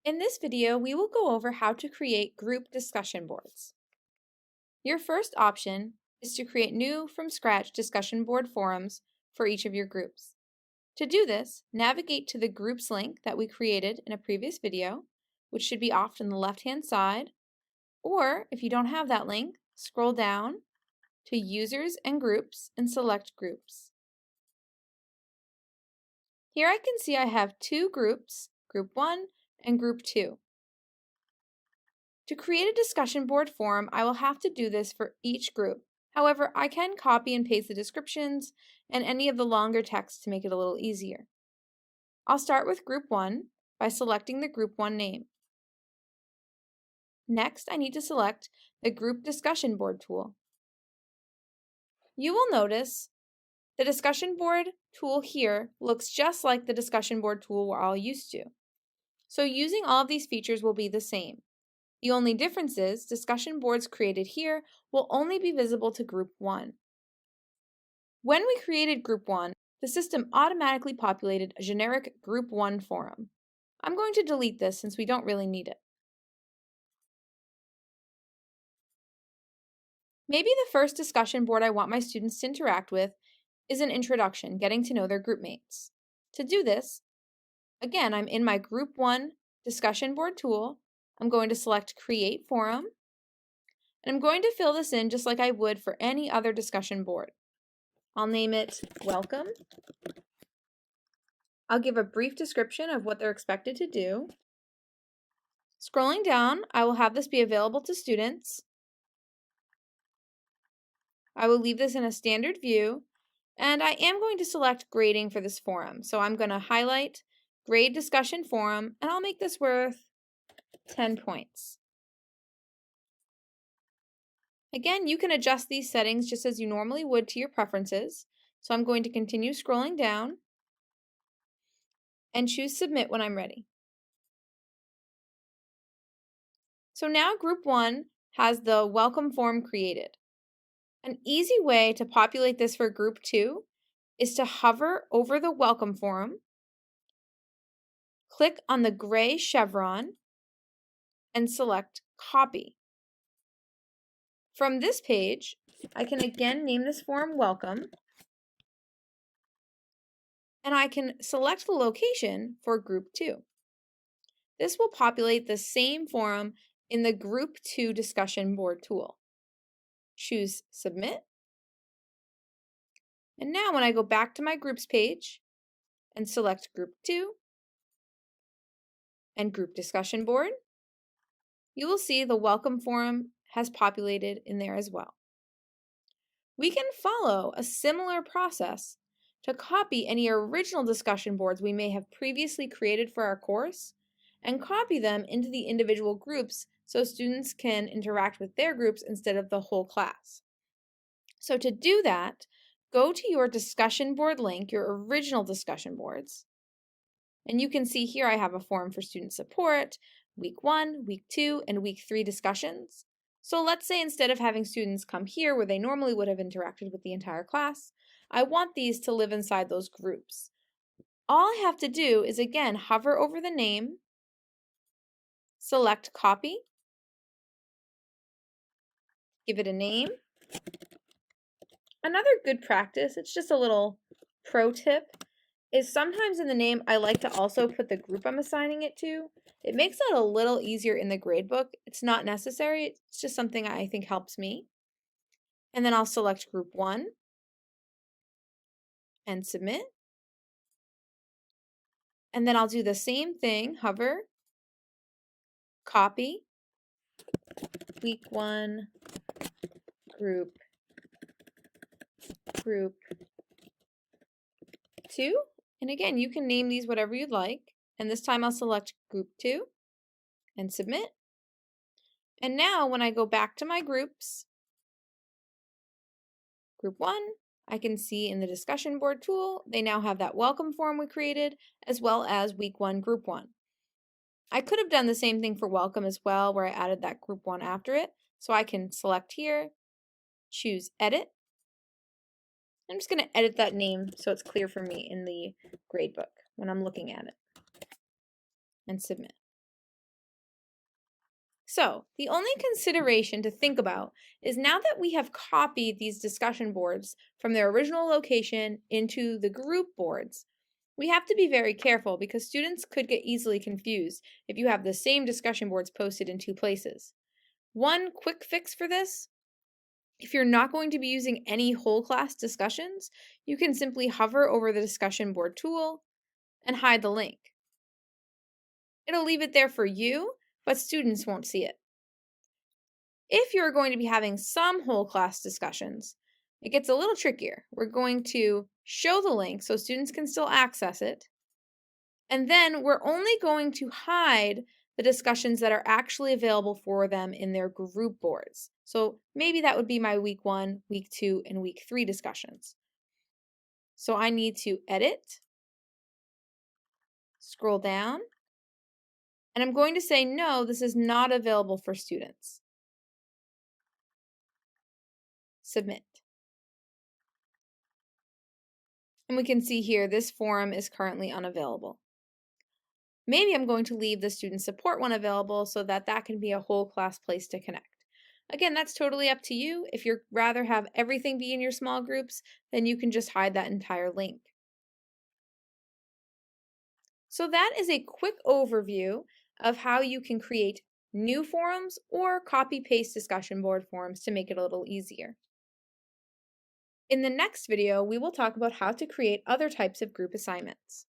In this video, we will go over how to create group discussion boards. Your first option is to create new from scratch discussion board forums for each of your groups. To do this, navigate to the groups link that we created in a previous video, which should be off on the left-hand side, or if you don't have that link, scroll down to Users and Groups and select Groups. Here I can see I have two groups, Group 1 and Group 2. To create a discussion board forum, I will have to do this for each group. However, I can copy and paste the descriptions and any of the longer text to make it a little easier. I'll start with Group 1 by selecting the Group 1 name. Next, I need to select the Group Discussion Board tool. You will notice the discussion board tool here looks just like the discussion board tool we're all used to. So using all of these features will be the same. The only difference is discussion boards created here will only be visible to Group 1. When we created Group 1, the system automatically populated a generic Group 1 forum. I'm going to delete this since we don't really need it. Maybe the first discussion board I want my students to interact with is an introduction, getting to know their group mates. To do this, again, I'm in my Group 1 discussion board tool. I'm going to select Create Forum, and I'm going to fill this in just like I would for any other discussion board. I'll name it Welcome. I'll give a brief description of what they're expected to do. Scrolling down, I will have this be available to students. I will leave this in a standard view, and I am going to select grading for this forum. So I'm going to highlight Grade Discussion Forum, and I'll make this worth 10 points. Again, you can adjust these settings just as you normally would to your preferences. So I'm going to continue scrolling down and choose Submit when I'm ready. So now Group 1 has the welcome form created. An easy way to populate this for Group 2 is to hover over the welcome form, click on the gray chevron, and select Copy. From this page, I can again name this form Welcome, and I can select the location for Group 2. This will populate the same forum in the Group 2 discussion board tool. Choose Submit. And now when I go back to my Groups page and select Group 2 and Group Discussion Board, you will see the Welcome forum has populated in there as well. We can follow a similar process to copy any original discussion boards we may have previously created for our course and copy them into the individual groups so students can interact with their groups instead of the whole class. So to do that, go to your discussion board link, your original discussion boards, and you can see here I have a forum for student support, week 1, week 2, and week 3 discussions. So let's say instead of having students come here where they normally would have interacted with the entire class, I want these to live inside those groups. All I have to do is again hover over the name, select Copy, give it a name. Another good practice, it's just a little pro tip, is sometimes in the name I like to also put the group I'm assigning it to. It makes it a little easier in the gradebook. It's not necessary, it's just something I think helps me. And then I'll select Group 1 and Submit. And then I'll do the same thing, hover, copy, week 1, Group 2. And again, you can name these whatever you'd like. And this time I'll select Group 2 and Submit. And now when I go back to my groups, Group 1, I can see in the discussion board tool, they now have that welcome form we created, as well as week 1, Group 1. I could have done the same thing for welcome as well, where I added that Group 1 after it. So I can select here, choose Edit. I'm just going to edit that name so it's clear for me in the gradebook when I'm looking at it, and Submit. So, the only consideration to think about is now that we have copied these discussion boards from their original location into the group boards, we have to be very careful because students could get easily confused if you have the same discussion boards posted in two places. One quick fix for this: if you're not going to be using any whole class discussions, you can simply hover over the discussion board tool and hide the link. It'll leave it there for you, but students won't see it. If you're going to be having some whole class discussions, it gets a little trickier. We're going to show the link so students can still access it. And then we're only going to hide the discussions that are actually available for them in their group boards. So maybe that would be my week 1, week 2, and week 3 discussions. So I need to edit, scroll down, and I'm going to say, no, this is not available for students. Submit. And we can see here this forum is currently unavailable. Maybe I'm going to leave the student support one available so that can be a whole class place to connect. Again, that's totally up to you. If you'd rather have everything be in your small groups, then you can just hide that entire link. So that is a quick overview of how you can create new forums or copy-paste discussion board forums to make it a little easier. In the next video, we will talk about how to create other types of group assignments.